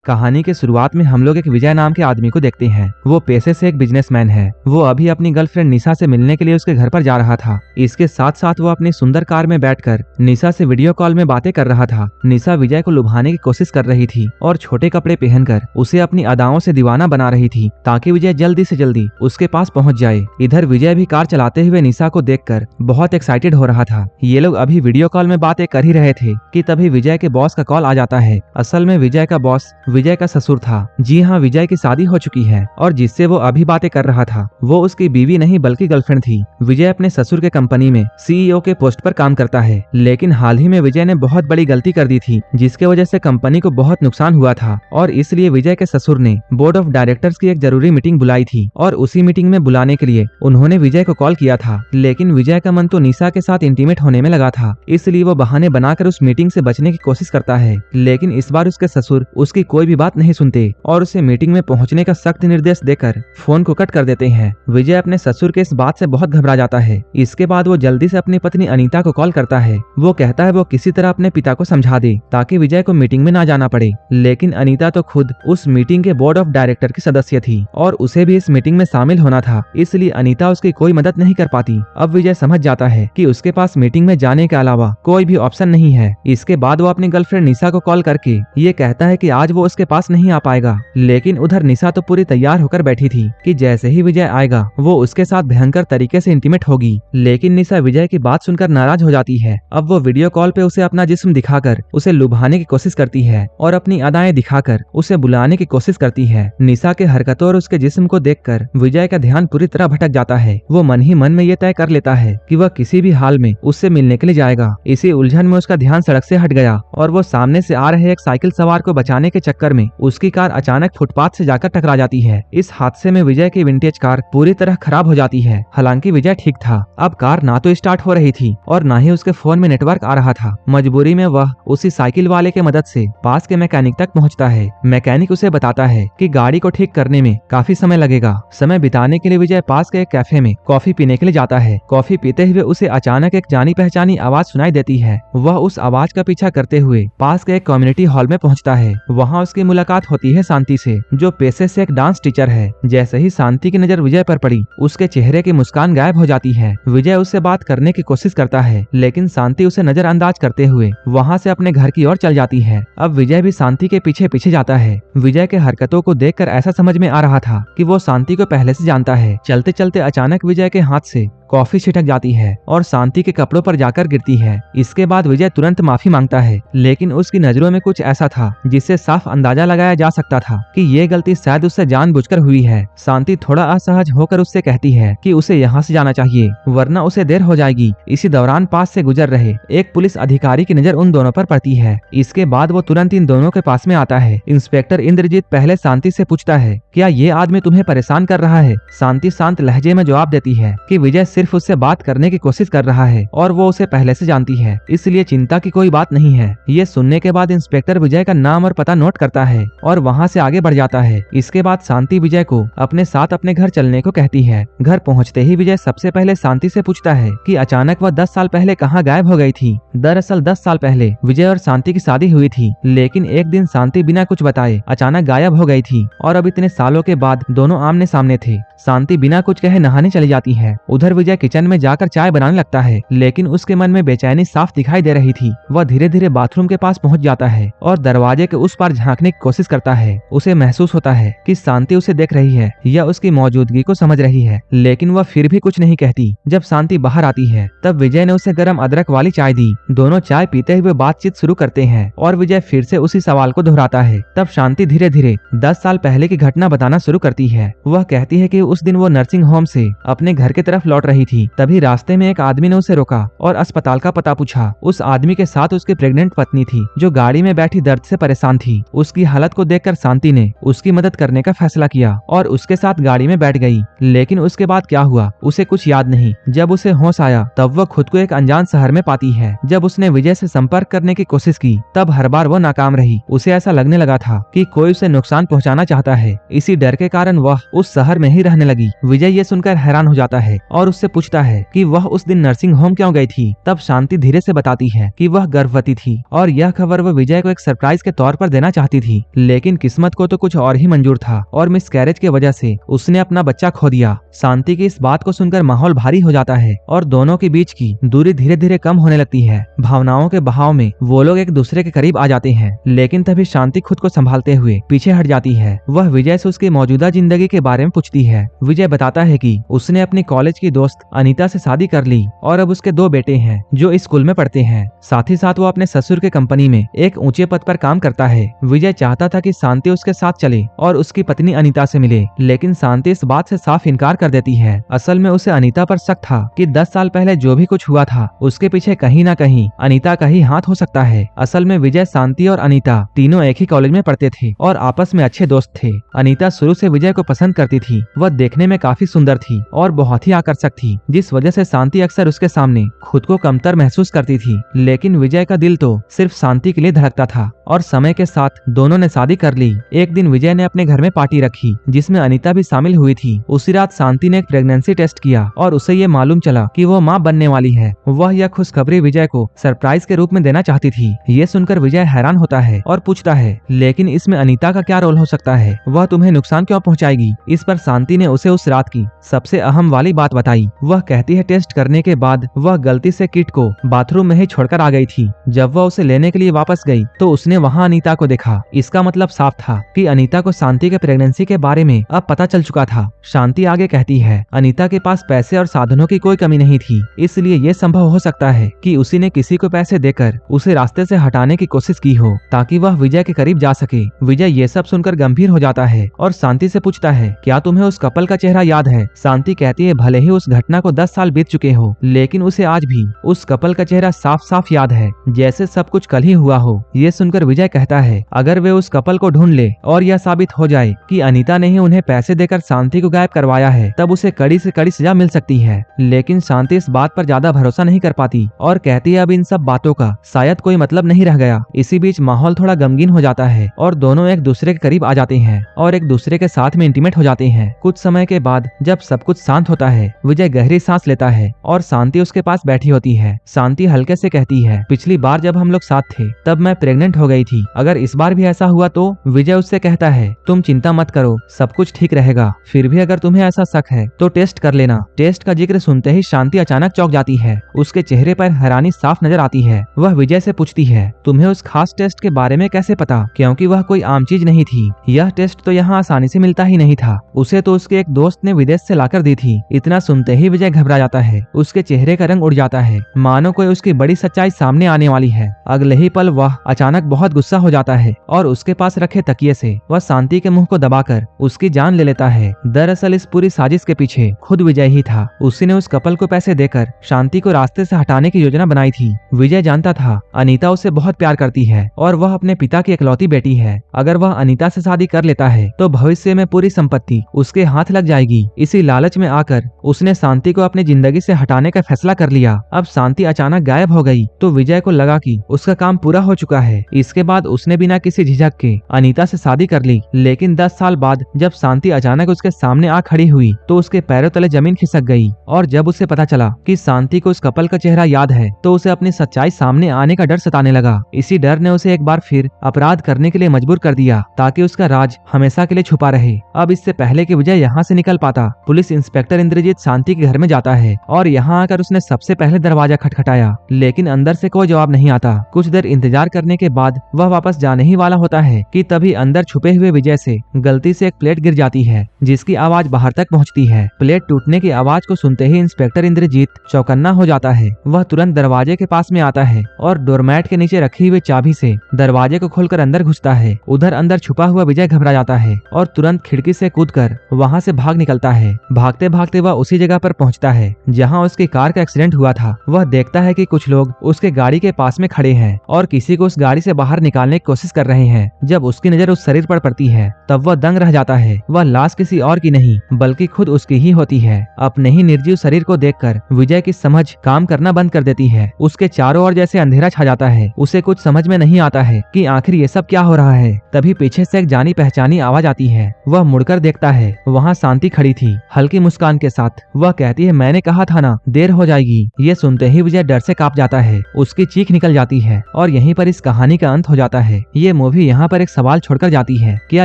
कहानी के शुरुआत में हम लोग एक विजय नाम के आदमी को देखते हैं। वो पेशे से एक बिजनेसमैन है। वो अभी अपनी गर्लफ्रेंड निशा से मिलने के लिए उसके घर पर जा रहा था। इसके साथ साथ वो अपनी सुंदर कार में बैठकर निशा से वीडियो कॉल में बातें कर रहा था। निशा विजय को लुभाने की कोशिश कर रही थी और छोटे कपड़े पहनकर उसे अपनी अदाओं से दीवाना बना रही थी ताकि विजय जल्दी से जल्दी उसके पास पहुंच जाए। इधर विजय भी कार चलाते हुए निशा को देखकर बहुत एक्साइटेड हो रहा था। ये लोग अभी वीडियो कॉल में बातें कर ही रहे थे कि तभी विजय के बॉस का कॉल आ जाता है। असल में विजय का बॉस विजय का ससुर था। जी हाँ, विजय की शादी हो चुकी है और जिससे वो अभी बातें कर रहा था वो उसकी बीवी नहीं बल्कि गर्लफ्रेंड थी। विजय अपने ससुर के कंपनी में सीईओ के पोस्ट पर काम करता है, लेकिन हाल ही में विजय ने बहुत बड़ी गलती कर दी थी जिसके वजह से कंपनी को बहुत नुकसान हुआ था और इसलिए विजय के ससुर ने बोर्ड ऑफ डायरेक्टर्स की एक जरूरी मीटिंग बुलाई थी और उसी मीटिंग में बुलाने के लिए उन्होंने विजय को कॉल किया था। लेकिन विजय का मन तो निशा के साथ इंटीमेट होने में लगा था, इसलिए वो बहाने बनाकर उस मीटिंग से बचने की कोशिश करता है। लेकिन इस बार उसके ससुर उसकी कोई भी बात नहीं सुनते और उसे मीटिंग में पहुंचने का सख्त निर्देश देकर फोन को कट कर देते हैं। विजय अपने ससुर के इस बात से बहुत घबरा जाता है। इसके बाद वो जल्दी से अपनी पत्नी अनीता को कॉल करता है। वो कहता है वो किसी तरह अपने पिता को समझा दे ताकि विजय को मीटिंग में ना जाना पड़े। लेकिन अनीता तो खुद उस मीटिंग के बोर्ड ऑफ डायरेक्टर की सदस्य थी और उसे भी इस मीटिंग में शामिल होना था, इसलिए अनीता उसकी कोई मदद नहीं कर पाती। अब विजय समझ जाता है कि उसके पास मीटिंग में जाने के अलावा कोई भी ऑप्शन नहीं है। इसके बाद वो अपनी गर्लफ्रेंड निशा को कॉल करके ये कहता है कि आज वो उसके पास नहीं आ पाएगा। लेकिन उधर निशा तो पूरी तैयार होकर बैठी थी कि जैसे ही विजय आएगा वो उसके साथ भयंकर तरीके से इंटीमेट होगी। लेकिन निशा विजय की बात सुनकर नाराज हो जाती है। अब वो वीडियो कॉल पे उसे अपना जिस्म दिखाकर उसे लुभाने की कोशिश करती है और अपनी अदाएं दिखाकर उसे बुलाने की कोशिश करती है। निशा के हरकतों और उसके जिस्म को देखकर विजय का ध्यान पूरी तरह भटक जाता है। वो मन ही मन में ये तय कर लेता है कि वह किसी भी हाल में उससे मिलने के लिए जाएगा। इसी उलझन में उसका ध्यान सड़क से हट गया और वो सामने से आ रहे एक साइकिल सवार को बचाने के चक्कर में उसकी कार अचानक फुटपाथ से जाकर टकरा जाती है। इस हादसे में विजय की विंटेज कार पूरी तरह खराब हो जाती है। हालांकि विजय ठीक था। अब कार ना तो स्टार्ट हो रही थी और ना ही उसके फोन में नेटवर्क आ रहा था। मजबूरी में वह उसी साइकिल वाले के मदद से पास के मैकेनिक तक पहुंचता है। मैकेनिक उसे बताता है कि गाड़ी को ठीक करने में काफी समय लगेगा। समय बिताने के लिए विजय पास के एक कैफे में कॉफी पीने के लिए जाता है। कॉफी पीते हुए उसे अचानक एक जानी पहचानी आवाज सुनाई देती है। वह उस आवाज का पीछा करते हुए पास के एक कम्युनिटी हॉल में पहुंचता है। वहां उसकी मुलाकात होती है शांति से, जो पेशे से एक डांस टीचर है। जैसे ही शांति की नजर विजय पर पड़ी उसके चेहरे की मुस्कान गायब हो जाती है। विजय उससे बात करने की कोशिश करता है लेकिन शांति उसे नजरअंदाज करते हुए वहां से अपने घर की ओर चल जाती है। अब विजय भी शांति के पीछे पीछे जाता है। विजय के हरकतों को देखकर ऐसा समझ में आ रहा था कि वो शांति को पहले से जानता है। चलते चलते अचानक विजय के हाथ से कॉफी छिटक जाती है और शांति के कपड़ों पर जाकर गिरती है। इसके बाद विजय तुरंत माफी मांगता है, लेकिन उसकी नजरों में कुछ ऐसा था जिससे साफ अंदाजा लगाया जा सकता था कि ये गलती शायद उससे जानबूझकर हुई है। शांति थोड़ा असहज होकर उससे कहती है कि उसे यहाँ से जाना चाहिए वरना उसे देर हो जाएगी। इसी दौरान पास से गुजर रहे एक पुलिस अधिकारी की नजर उन दोनों पर पड़ती है। इसके बाद वो तुरंत इन दोनों के पास में आता है। इंस्पेक्टर इंद्रजीत पहले शांति से पूछता है, क्या ये आदमी तुम्हें परेशान कर रहा है? शांति शांत लहजे में जवाब देती है कि विजय सिर्फ उससे बात करने की कोशिश कर रहा है और वो उसे पहले से जानती है, इसलिए चिंता की कोई बात नहीं है। ये सुनने के बाद इंस्पेक्टर विजय का नाम और पता नोट करता है और वहाँ से आगे बढ़ जाता है। इसके बाद शांति विजय को अपने साथ अपने घर चलने को कहती है। घर पहुँचते ही विजय सबसे पहले शांति से पूछता है कि अचानक वह 10 साल पहले कहाँ गायब हो गई थी। दरअसल 10 साल पहले विजय और शांति की शादी हुई थी, लेकिन एक दिन शांति बिना कुछ बताए अचानक गायब हो गई थी और अब इतने सालों के बाद दोनों आमने सामने थे। शांति बिना कुछ कहे नहाने चली जाती है। उधर विजय किचन में जाकर चाय बनाने लगता है, लेकिन उसके मन में बेचैनी साफ दिखाई दे रही थी। वह धीरे धीरे बाथरूम के पास पहुंच जाता है और दरवाजे के उस पार झांकने की कोशिश करता है। उसे महसूस होता है कि शांति उसे देख रही है या उसकी मौजूदगी को समझ रही है, लेकिन वह फिर भी कुछ नहीं कहती। जब शांति बाहर आती है तब विजय ने उसे गर्म अदरक वाली चाय दी। दोनों चाय पीते हुए बातचीत शुरू करते हैं और विजय फिर से उसी सवाल को दोहराता है। तब शांति धीरे धीरे 10 साल पहले की घटना बताना शुरू करती है। वह कहती है कि उस दिन वो नर्सिंग होम से अपने घर की तरफ लौट रही थी। तभी रास्ते में एक आदमी ने उसे रोका और अस्पताल का पता पूछा। उस आदमी के साथ उसकी प्रेग्नेंट पत्नी थी जो गाड़ी में बैठी दर्द से परेशान थी। उसकी हालत को देखकर शांति ने उसकी मदद करने का फैसला किया और उसके साथ गाड़ी में बैठ गई। लेकिन उसके बाद क्या हुआ उसे कुछ याद नहीं। जब उसे होश आया तब वह खुद को एक अनजान शहर में पाती है। जब उसने विजय से संपर्क करने की कोशिश की तब हर बार वो नाकाम रही। उसे ऐसा लगने लगा था कि कोई उसे नुकसान पहुंचाना चाहता है। इसी डर के कारण वह उस शहर में ही रहने लगी। विजय ये सुनकर हैरान हो जाता है और उससे पूछता है कि वह उस दिन नर्सिंग होम क्यों गई थी। तब शांति धीरे से बताती है कि वह गर्भवती थी और यह खबर वह विजय को एक सरप्राइज के तौर पर देना चाहती सकती थी, लेकिन किस्मत को तो कुछ और ही मंजूर था और मिसकैरेज की वजह से उसने अपना बच्चा खो दिया। शांति की इस बात को सुनकर माहौल भारी हो जाता है और दोनों के बीच की दूरी धीरे धीरे कम होने लगती है। भावनाओं के बहाव में वो लोग एक दूसरे के करीब आ जाते हैं, लेकिन तभी शांति खुद को संभालते हुए पीछे हट जाती है। वह विजय से उसकी मौजूदा जिंदगी के बारे में पूछती है। विजय बताता है कि उसने अपनी कॉलेज की दोस्त अनीता से शादी कर ली और अब उसके 2 बेटे हैं जो इस स्कूल में पढ़ते हैं। साथ ही साथ वो अपने ससुर के कंपनी में एक ऊंचे पद पर काम करता है। विजय चाहता था कि शांति उसके साथ चले और उसकी पत्नी अनीता से मिले, लेकिन शांति इस बात से साफ इनकार कर देती है। असल में उसे अनीता पर शक था कि 10 साल पहले जो भी कुछ हुआ था उसके पीछे कहीं न कहीं अनीता का ही हाथ हो सकता है। असल में विजय, शांति और अनीता तीनों एक ही कॉलेज में पढ़ते थे और आपस में अच्छे दोस्त थे। अनीता शुरू से विजय को पसंद करती थी। वह देखने में काफी सुंदर थी और बहुत ही आकर्षक थी, जिस वजह से शांति अक्सर उसके सामने खुद को कमतर महसूस करती थी। लेकिन विजय का दिल तो सिर्फ शांति के लिए धड़कता था और समय के साथ दोनों ने शादी कर ली। एक दिन विजय ने अपने घर में पार्टी रखी जिसमें अनीता भी शामिल हुई थी। उसी रात शांति ने एक प्रेगनेंसी टेस्ट किया और उसे ये मालूम चला कि वो मां बनने वाली है। वह यह खुशखबरी विजय को सरप्राइज के रूप में देना चाहती थी। ये सुनकर विजय हैरान होता है और पूछता है, लेकिन इसमें अनीता का क्या रोल हो सकता है? वह तुम्हें नुकसान क्यों पहुंचाएगी? इस पर शांति ने उसे उस रात की सबसे अहम वाली बात बताई। वह कहती है टेस्ट करने के बाद वह गलती से किट को बाथरूम में ही छोड़कर आ गई थी। जब वह उसे लेने के लिए वापस गई तो उसने वहां अनीता को देखा। इसका मतलब साफ था कि अनीता को शांति के प्रेगनेंसी के बारे में अब पता चल चुका था। शांति आगे कहती है, अनीता के पास पैसे और साधनों की कोई कमी नहीं थी, इसलिए यह संभव हो सकता है कि उसी ने किसी को पैसे देकर उसे रास्ते से हटाने की कोशिश की हो ताकि वह विजय के करीब जा सके। विजय ये सब सुनकर गंभीर हो जाता है और शांति से पूछता है, क्या तुम्हें उस कपल का चेहरा याद है? शांति कहती है, भले ही उस घटना को 10 साल बीत चुके हो, लेकिन उसे आज भी उस कपल का चेहरा साफ साफ याद है, जैसे सब कुछ कल ही हुआ हो। ये सुनकर विजय कहता है, अगर वे उस कपल को ढूंढ ले और यह साबित हो जाए कि अनीता ने ही उन्हें पैसे देकर शांति को गायब करवाया है, तब उसे कड़ी से कड़ी सजा मिल सकती है। लेकिन शांति इस बात पर ज्यादा भरोसा नहीं कर पाती और कहती है, अब इन सब बातों का शायद कोई मतलब नहीं रह गया। इसी बीच माहौल थोड़ा गमगीन हो जाता है और दोनों एक दूसरे के करीब आ जाते हैं और एक दूसरे के साथ में इंटीमेट हो जाते हैं। कुछ समय के बाद जब सब कुछ शांत होता है, विजय गहरी सांस लेता है और शांति उसके पास बैठी होती है। शांति हल्के से कहती है, पिछली बार जब हम लोग साथ थे तब मैं प्रेग्नेंट हो गई थी, अगर इस बार भी ऐसा हुआ तो? विजय उससे कहता है, तुम चिंता मत करो, सब कुछ ठीक रहेगा। फिर भी अगर तुम्हें ऐसा शक है तो टेस्ट कर लेना। टेस्ट का जिक्र सुनते ही शांति अचानक चौंक जाती है। उसके चेहरे पर हैरानी साफ नजर आती है। वह विजय से पूछती है, तुम्हें उस खास टेस्ट के बारे में कैसे पता? क्योंकि वह कोई आम चीज नहीं थी। यह टेस्ट तो यहाँ आसानी से मिलता ही नहीं था। उसे तो उसके एक दोस्त ने विदेश से लाकर दी थी। इतना सुनते ही विजय घबरा जाता है। उसके चेहरे का रंग उड़ जाता है, मानो कोई उसकी बड़ी सच्चाई सामने आने वाली है। अगले ही पल वह अचानक बहुत गुस्सा हो जाता है और उसके पास रखे तकिए से वह शांति के मुंह को दबाकर उसकी जान ले लेता है। दरअसल इस पूरी साजिश के पीछे खुद विजय ही था। उसी ने उस कपल को पैसे देकर शांति को रास्ते से हटाने की योजना बनाई थी। विजय जानता था अनीता उसे बहुत प्यार करती है और वह अपने पिता की इकलौती बेटी है। अगर वह अनीता से शादी कर लेता है तो भविष्य में पूरी संपत्ति उसके हाथ लग जाएगी। इसी लालच में आकर उसने शांति को अपनी जिंदगी से हटाने का फैसला कर लिया। अब शांति अचानक गायब हो गई तो विजय को लगा कि उसका काम पूरा हो चुका है। इसके बाद उसने बिना किसी झिझक के अनीता से शादी कर ली। लेकिन 10 साल बाद जब शांति अचानक उसके सामने आ खड़ी हुई तो उसके पैरों तले जमीन खिसक गई और जब उसे पता चला कि शांति को उस कपल का चेहरा याद है तो उसे अपनी सच्चाई सामने आने का डर सताने लगा। इसी डर ने उसे एक बार फिर अपराध करने के लिए मजबूर कर दिया ताकि उसका राज हमेशा के लिए छुपा रहे। अब इससे पहले कि विजय यहाँ से निकल पाता, पुलिस इंस्पेक्टर इंद्रजीत शांति के घर में जाता है और यहाँ आकर उसने सबसे पहले दरवाजा खटखटाया, लेकिन अंदर से कोई जवाब नहीं आता। कुछ देर इंतजार करने के बाद वह वापस जाने ही वाला होता है कि तभी अंदर छुपे हुए विजय से गलती से एक प्लेट गिर जाती है जिसकी आवाज बाहर तक पहुंचती है। प्लेट टूटने की आवाज को सुनते ही इंस्पेक्टर इंद्रजीत चौकन्ना हो जाता है। वह तुरंत दरवाजे के पास में आता है और डोरमैट के नीचे रखी हुई चाबी से दरवाजे को खोलकर अंदर घुसता है। उधर अंदर छुपा हुआ विजय घबरा जाता है और तुरंत खिड़की से कूदकर वहां से भाग निकलता है। भागते भागते वह उसी जगह पर पहुंचता है जहां उसकी कार का एक्सीडेंट हुआ था। वह देखता है कि कुछ लोग उसके गाड़ी के पास में खड़े हैं और किसी को उस गाड़ी से बाहर निकालने की कोशिश कर रहे हैं। जब उसकी नजर उस शरीर पर पड़ती है तब वह दंग रह जाता है। वह लाश किसी और की नहीं बल्कि खुद उसकी ही होती है। अपने ही निर्जीव शरीर को देखकर विजय की समझ काम करना बंद कर देती है। उसके चारों ओर जैसे अंधेरा छा जाता है। उसे कुछ समझ में नहीं आता है कि आखिर ये सब क्या हो रहा है। तभी पीछे से एक जानी पहचानी आवाज आती है। वह मुड़कर देखता है, वहाँ शांति खड़ी थी हल्की मुस्कान के साथ। वह कहती है, मैंने कहा था ना देर हो जाएगी। ये सुनते ही विजय डर से कांप जाता है। उसकी चीख निकल जाती है और यहीं पर इस कहानी का अंत हो जाता है। ये मूवी यहाँ पर एक सवाल छोड़कर जाती है, क्या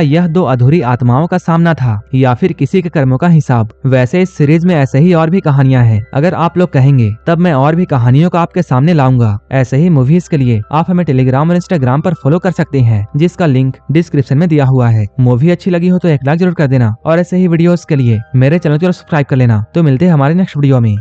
यह दो अधूरी आत्माओं का सामना था या फिर किसी के कर्मों का हिसाब। वैसे इस सीरीज में ऐसे ही और भी कहानियां हैं, अगर आप लोग कहेंगे तब मैं और भी कहानियों को आपके सामने लाऊंगा। ऐसे ही मूवीज के लिए आप हमें टेलीग्राम और इंस्टाग्राम पर फॉलो कर सकते हैं, जिसका लिंक डिस्क्रिप्शन में दिया हुआ है। मूवी अच्छी लगी हो तो एक लाइक जरूर कर देना और ऐसे ही वीडियोस के लिए मेरे चैनल को सब्सक्राइब कर लेना। तो मिलते हैं हमारे नेक्स्ट वीडियो में।